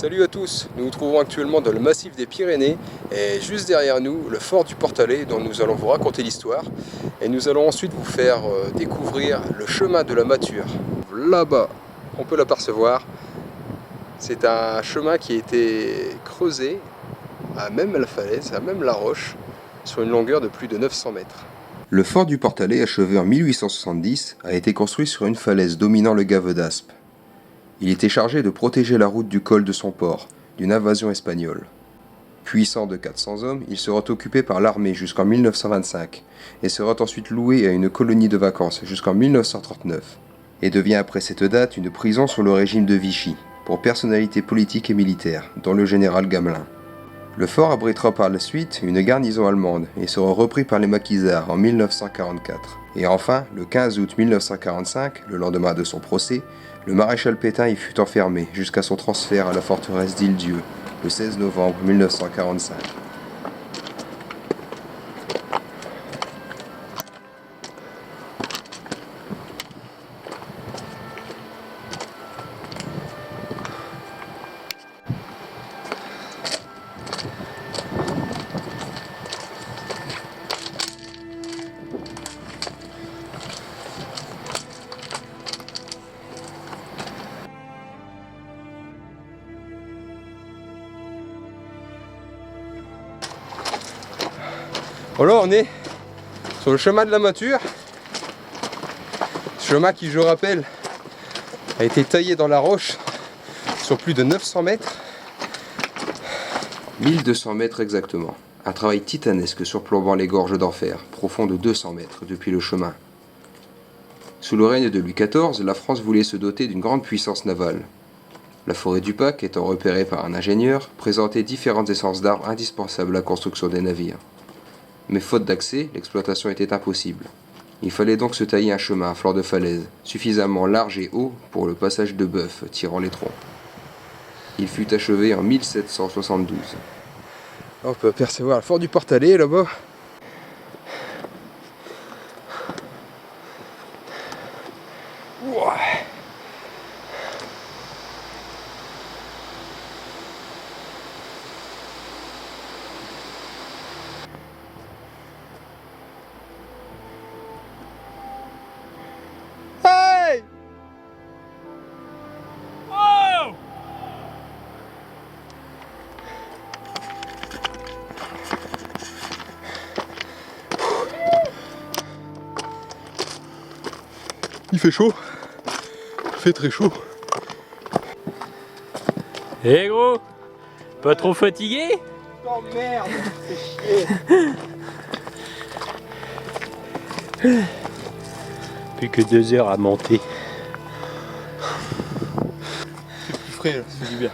Salut à tous, nous nous trouvons actuellement dans le massif des Pyrénées et juste derrière nous le fort du Portalet dont nous allons vous raconter l'histoire et nous allons ensuite vous faire découvrir le chemin de la Mature. Là-bas, on peut l'apercevoir, c'est un chemin qui a été creusé à même la falaise, à même la roche, sur une longueur de plus de 900 mètres. Le fort du Portalet, achevé en 1870, a été construit sur une falaise dominant le gave d'Aspe. Il était chargé de protéger la route du col de son port d'une invasion espagnole. Puissant de 400 hommes, il sera occupé par l'armée jusqu'en 1925 et sera ensuite loué à une colonie de vacances jusqu'en 1939 et devient après cette date une prison sous le régime de Vichy pour personnalités politiques et militaires, dont le général Gamelin. Le fort abritera par la suite une garnison allemande et sera repris par les maquisards en 1944. Et enfin, le 15 août 1945, le lendemain de son procès, le maréchal Pétain y fut enfermé jusqu'à son transfert à la forteresse d'Île-Dieu, le 16 novembre 1945. Voilà, on est sur le chemin de la Mature. Chemin qui, je rappelle, a été taillé dans la roche sur plus de 900 mètres. 1200 mètres exactement. Un travail titanesque surplombant les gorges d'enfer, profond de 200 mètres depuis le chemin. Sous le règne de Louis XIV, la France voulait se doter d'une grande puissance navale. La forêt du Pac, étant repérée par un ingénieur, présentait différentes essences d'arbres indispensables à la construction des navires. Mais faute d'accès, l'exploitation était impossible. Il fallait donc se tailler un chemin à flanc de falaise, suffisamment large et haut pour le passage de bœufs tirant les troncs. Il fut achevé en 1772. On peut apercevoir le fort du Portalet là-bas. Ouah. Il fait chaud, il fait très chaud. Eh gros, pas trop fatigué? Oh merde, c'est chier. Plus que 2 heures à monter. C'est plus frais là, c'est du bien.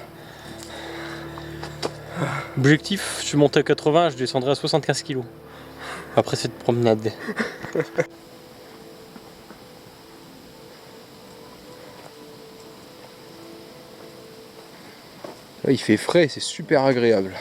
Objectif, je monte à 80, je descendrai à 75 kg. Après cette promenade. Là, il fait frais, c'est super agréable.